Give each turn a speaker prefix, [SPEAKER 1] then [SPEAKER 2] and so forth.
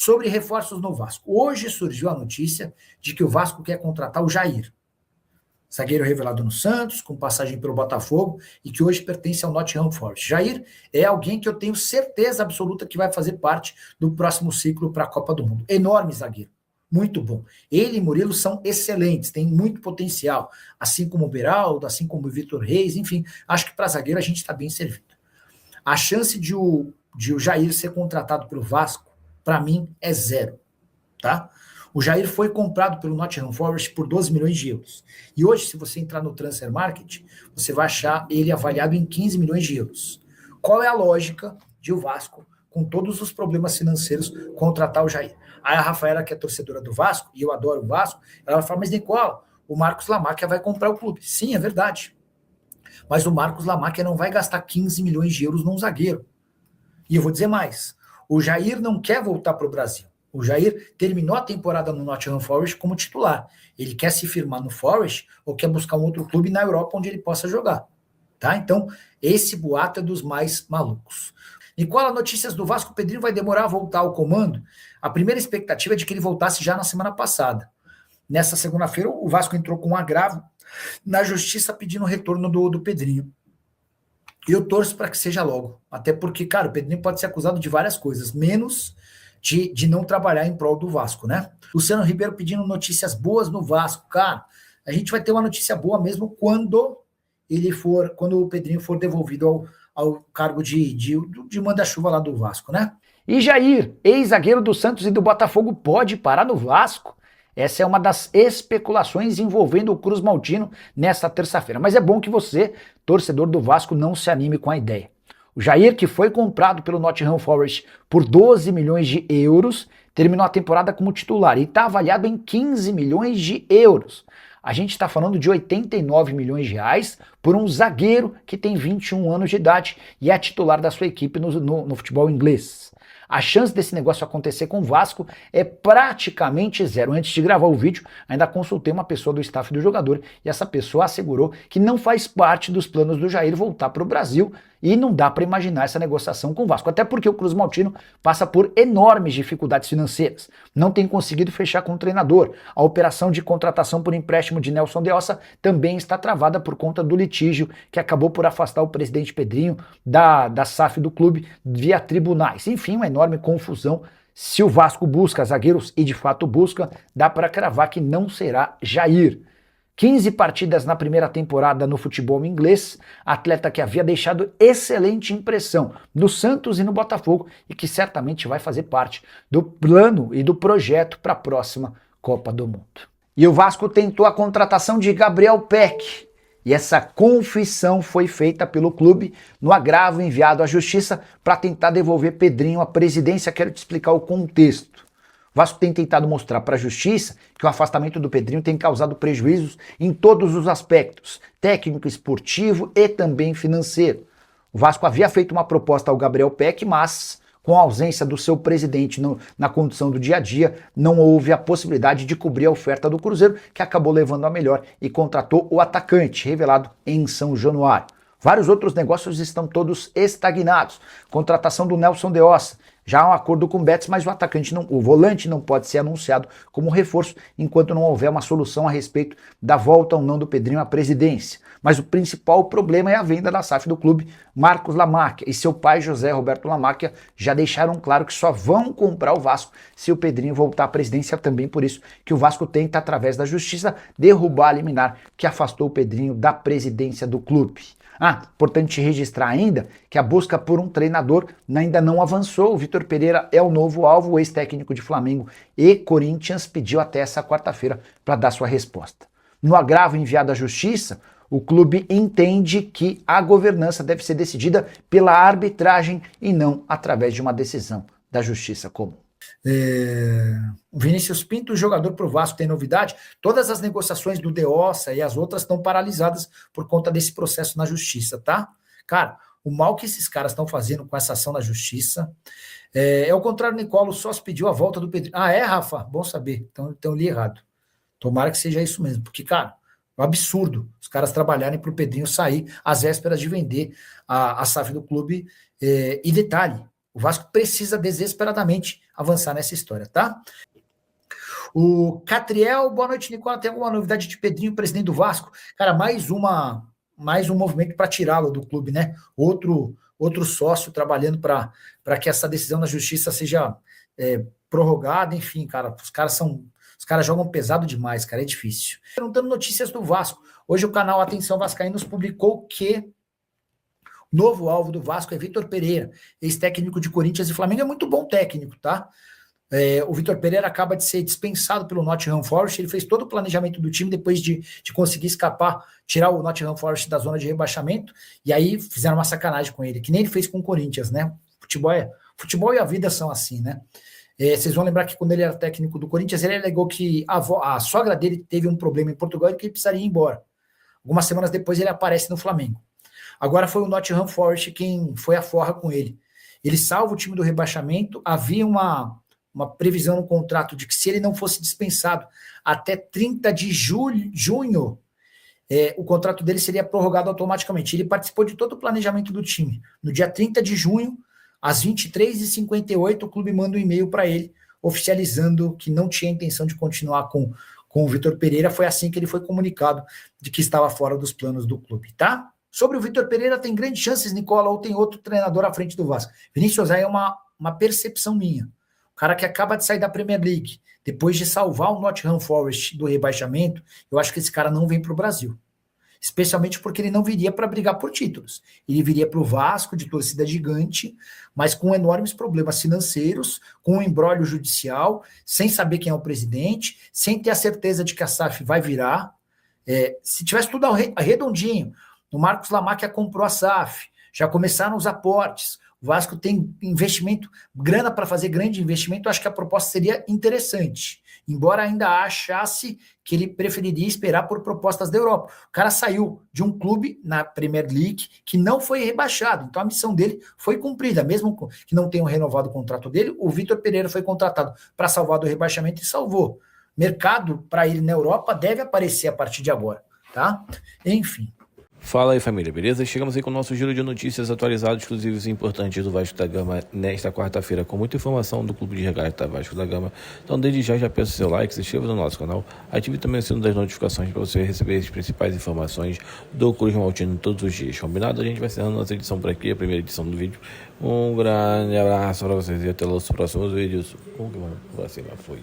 [SPEAKER 1] Sobre reforços no Vasco. Hoje surgiu a notícia de que o Vasco quer contratar o Jair, zagueiro revelado no Santos, com passagem pelo Botafogo, e que hoje pertence ao Nottingham Forest. Jair é alguém que eu tenho certeza absoluta que vai fazer parte do próximo ciclo para a Copa do Mundo. Enorme zagueiro, muito bom. Ele e Murilo são excelentes, têm muito potencial, assim como o Beraldo, assim como o Vitor Reis, enfim, acho que para zagueiro a gente está bem servido. A chance de o Jair ser contratado pelo Vasco, para mim, é zero, tá? O Jair foi comprado pelo Nottingham Forest por 12 milhões de euros. E hoje, se você entrar no Transfer Market, você vai achar ele avaliado em 15 milhões de euros. Qual é a lógica de o Vasco, com todos os problemas financeiros, contratar o Jair? Aí a Rafaela, que é torcedora do Vasco, e eu adoro o Vasco, ela fala, mas Nicola, o Marcos Lamáquia vai comprar o clube. Sim, é verdade. Mas o Marcos Lamáquia não vai gastar 15 milhões de euros num zagueiro. E eu vou dizer mais, o Jair não quer voltar para o Brasil. O Jair terminou a temporada no Nottingham Forest como titular. Ele quer se firmar no Forest ou quer buscar um outro clube na Europa onde ele possa jogar. Tá? Então, esse boato é dos mais malucos. Nicola, notícias do Vasco, o Pedrinho vai demorar a voltar ao comando? A primeira expectativa é de que ele voltasse já na semana passada. Nessa segunda-feira, o Vasco entrou com um agravo na justiça pedindo o retorno do Pedrinho. Eu torço para que seja logo. Até porque, cara, o Pedrinho pode ser acusado de várias coisas, menos de não trabalhar em prol do Vasco, né? Luciano Ribeiro pedindo notícias boas no Vasco. Cara, a gente vai ter uma notícia boa mesmo quando o Pedrinho for devolvido ao cargo de manda-chuva lá do Vasco, né? E Jair, ex-zagueiro do Santos e do Botafogo, pode parar no Vasco? Essa é uma das especulações envolvendo o Cruz Maltino nesta terça-feira. Mas é bom que você, torcedor do Vasco, não se anime com a ideia. O Jair, que foi comprado pelo Nottingham Forest por 12 milhões de euros, terminou a temporada como titular e está avaliado em 15 milhões de euros. A gente está falando de 89 milhões de reais por um zagueiro que tem 21 anos de idade e é titular da sua equipe no futebol inglês. A chance desse negócio acontecer com o Vasco é praticamente zero. Antes de gravar o vídeo, ainda consultei uma pessoa do staff do jogador e essa pessoa assegurou que não faz parte dos planos do Jair voltar para o Brasil e não dá para imaginar essa negociação com o Vasco. Até porque o Cruz Maltino passa por enormes dificuldades financeiras. Não tem conseguido fechar com o treinador. A operação de contratação por empréstimo de Nelson de Ossa também está travada por conta do litígio que acabou por afastar o presidente Pedrinho da SAF do clube via tribunais. Enfim, uma enorme confusão. Se o Vasco busca zagueiros, e de fato busca, dá para cravar que não será Jair. 15 partidas na primeira temporada no futebol inglês, atleta que havia deixado excelente impressão no Santos e no Botafogo e que certamente vai fazer parte do plano e do projeto para a próxima Copa do Mundo. E o Vasco tentou a contratação de Gabriel Peck, e essa confissão foi feita pelo clube no agravo enviado à Justiça para tentar devolver Pedrinho à presidência. Quero te explicar o contexto. O Vasco tem tentado mostrar para a Justiça que o afastamento do Pedrinho tem causado prejuízos em todos os aspectos, técnico, esportivo e também financeiro. O Vasco havia feito uma proposta ao Gabriel Peck, mas com a ausência do seu presidente na condução do dia a dia, não houve a possibilidade de cobrir a oferta do Cruzeiro, que acabou levando a melhor e contratou o atacante, revelado em São Januário. Vários outros negócios estão todos estagnados. Contratação do Nelson de Ossa. Já há um acordo com o Betis, mas o volante não pode ser anunciado como reforço enquanto não houver uma solução a respeito da volta ou não do Pedrinho à presidência. Mas o principal problema é a venda da SAF do clube. Marcos Lamáquia e seu pai José Roberto Lamáquia já deixaram claro que só vão comprar o Vasco se o Pedrinho voltar à presidência. Também por isso que o Vasco tenta, através da Justiça, derrubar a liminar que afastou o Pedrinho da presidência do clube. Importante registrar ainda que a busca por um treinador ainda não avançou. O Vitor Pereira é o novo alvo. O ex-técnico de Flamengo e Corinthians pediu até essa quarta-feira para dar sua resposta. No agravo enviado à Justiça, o clube entende que a governança deve ser decidida pela arbitragem e não através de uma decisão da Justiça comum. O Vinícius Pinto, jogador pro Vasco, tem novidade? Todas as negociações do De Ossa e as outras estão paralisadas por conta desse processo na Justiça, tá? Cara, o mal que esses caras estão fazendo com essa ação na Justiça é o contrário. Nicola só se pediu a volta do Pedrinho. Rafa? Bom saber. Então eu li errado. Tomara que seja isso mesmo, porque, cara, é um absurdo os caras trabalharem pro Pedrinho sair às vésperas de vender a SAF do clube. E detalhe, o Vasco precisa desesperadamente avançar nessa história, tá? O Catriel, boa noite, Nicola. Tem alguma novidade de Pedrinho, presidente do Vasco? Cara, mais um movimento para tirá-lo do clube, né? Outro sócio trabalhando para que essa decisão da justiça seja prorrogada, enfim, cara, os caras jogam pesado demais, cara, é difícil. Perguntando notícias do Vasco. Hoje o canal Atenção Vascaínos publicou que o novo alvo do Vasco é Vitor Pereira, ex-técnico de Corinthians e Flamengo. É muito bom técnico, tá? O Vitor Pereira acaba de ser dispensado pelo Nottingham Forest. Ele fez todo o planejamento do time depois de conseguir escapar, tirar o Nottingham Forest da zona de rebaixamento, e aí fizeram uma sacanagem com ele, que nem ele fez com o Corinthians, né? Futebol e a vida são assim, né? Vocês vão lembrar que quando ele era técnico do Corinthians, ele alegou que a sogra dele teve um problema em Portugal e que ele precisaria ir embora. Algumas semanas depois ele aparece no Flamengo. Agora foi o Nottingham Forest quem foi a forra com ele. Ele salva o time do rebaixamento. Havia uma previsão no contrato de que se ele não fosse dispensado até 30 de junho, o contrato dele seria prorrogado automaticamente. Ele participou de todo o planejamento do time. No dia 30 de junho, às 23h58, o clube manda um e-mail para ele, oficializando que não tinha intenção de continuar com o Vitor Pereira. Foi assim que ele foi comunicado de que estava fora dos planos do clube, tá? Sobre o Vitor Pereira, tem grandes chances, Nicola, ou tem outro treinador à frente do Vasco. Vinícius José é uma percepção minha. O cara que acaba de sair da Premier League, depois de salvar o Nottingham Forest do rebaixamento, eu acho que esse cara não vem para o Brasil. Especialmente porque ele não viria para brigar por títulos. Ele viria para o Vasco, de torcida gigante, mas com enormes problemas financeiros, com um imbróglio judicial, sem saber quem é o presidente, sem ter a certeza de que a SAF vai virar. Se tivesse tudo redondinho, o Marcos Lamáquia comprou a SAF, já começaram os aportes, o Vasco tem investimento, grana para fazer grande investimento, acho que a proposta seria interessante, embora ainda achasse que ele preferiria esperar por propostas da Europa. O cara saiu de um clube na Premier League que não foi rebaixado, então a missão dele foi cumprida, mesmo que não tenham renovado o contrato dele, o Vitor Pereira foi contratado para salvar do rebaixamento e salvou. Mercado para ele na Europa deve aparecer a partir de agora, tá? Enfim.
[SPEAKER 2] Fala aí, família, beleza? Chegamos aí com o nosso giro de notícias atualizados, exclusivos e importantes do Vasco da Gama nesta quarta-feira, com muita informação do Clube de Regata Vasco da Gama. Então, desde já peço seu like, se inscreva no nosso canal, ative também o sino das notificações para você receber as principais informações do Cruz Maltino todos os dias. Combinado? A gente vai encerrando nossa edição por aqui, a primeira edição do vídeo. Um grande abraço para vocês e até os próximos vídeos. Vacina foi.